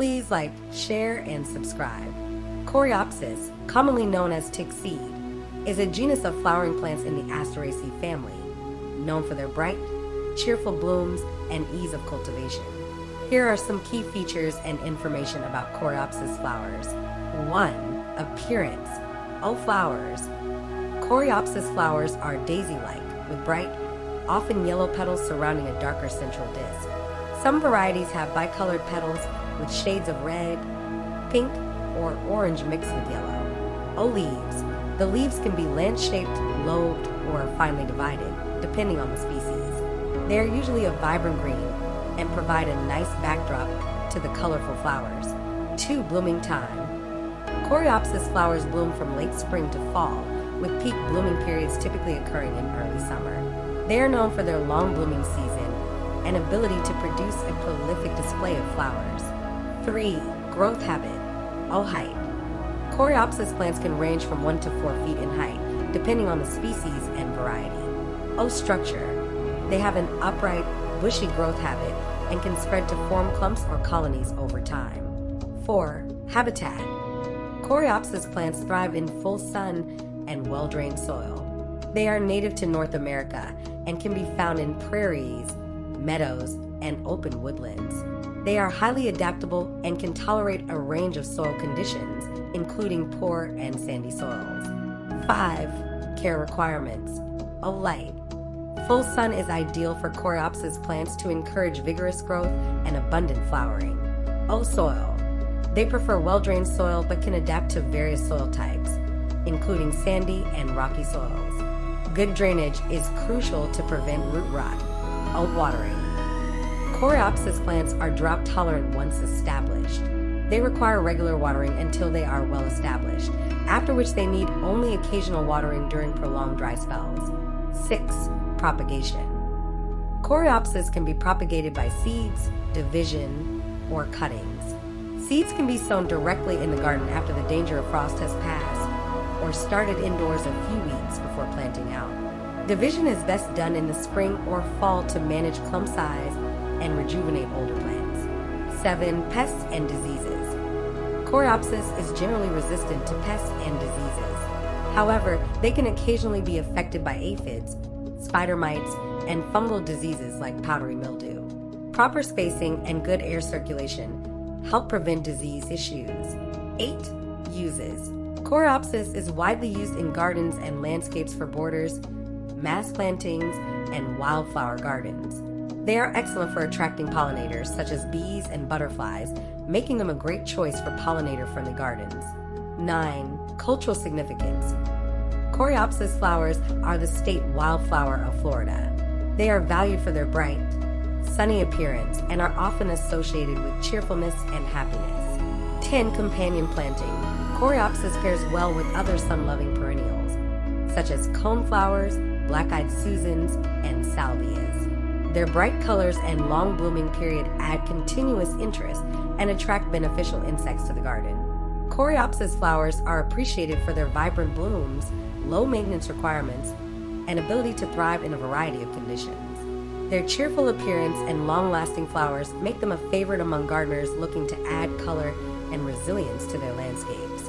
Please like, share, and subscribe. Coreopsis, commonly known as tickseed, is a genus of flowering plants in the Asteraceae family, known for their bright, cheerful blooms and ease of cultivation. Here are some key features and information about Coreopsis flowers. 1. Appearance. Flowers. Coreopsis flowers are daisy-like, with bright, often yellow petals surrounding a darker central disc. Some varieties have bicolored petals with shades of red, pink, or orange mixed with yellow. Leaves. The leaves can be lance-shaped, lobed, or finely divided, depending on the species. They are usually a vibrant green and provide a nice backdrop to the colorful flowers. 2. Blooming time. Coreopsis flowers bloom from late spring to fall, with peak blooming periods typically occurring in early summer. They are known for their long blooming season and ability to produce a prolific display of flowers. 3. Growth habit. Height. Coreopsis plants can range from 1 to 4 feet in height, depending on the species and variety. Structure. They have an upright, bushy growth habit and can spread to form clumps or colonies over time. 4. Habitat. Coreopsis plants thrive in full sun and well-drained soil. They are native to North America and can be found in prairies, meadows, and open woodlands. They are highly adaptable and can tolerate a range of soil conditions, including poor and sandy soils. 5. Care requirements. Light. Full sun is ideal for Coreopsis plants to encourage vigorous growth and abundant flowering. Soil. They prefer well-drained soil but can adapt to various soil types, including sandy and rocky soils. Good drainage is crucial to prevent root rot. Watering. Coreopsis plants are drought-tolerant once established. They require regular watering until they are well established, after which they need only occasional watering during prolonged dry spells. 6. Propagation. Coreopsis can be propagated by seeds, division, or cuttings. Seeds can be sown directly in the garden after the danger of frost has passed, or started indoors a few weeks before planting out. Division is best done in the spring or fall to manage clump size and rejuvenate older plants. 7. Pests and diseases. Coreopsis is generally resistant to pests and diseases. However, they can occasionally be affected by aphids, spider mites, and fungal diseases like powdery mildew. Proper spacing and good air circulation help prevent disease issues. 8. Uses. Coreopsis is widely used in gardens and landscapes for borders, mass plantings, and wildflower gardens. They are excellent for attracting pollinators such as bees and butterflies, making them a great choice for pollinator-friendly gardens. 9. Cultural significance. Coreopsis flowers are the state wildflower of Florida. They are valued for their bright, sunny appearance and are often associated with cheerfulness and happiness. 10. Companion planting. Coreopsis pairs well with other sun-loving perennials, such as coneflowers, black-eyed Susans, and salvias. Their bright colors and long blooming period add continuous interest and attract beneficial insects to the garden. Coreopsis flowers are appreciated for their vibrant blooms, low maintenance requirements, and ability to thrive in a variety of conditions. Their cheerful appearance and long-lasting flowers make them a favorite among gardeners looking to add color and resilience to their landscapes.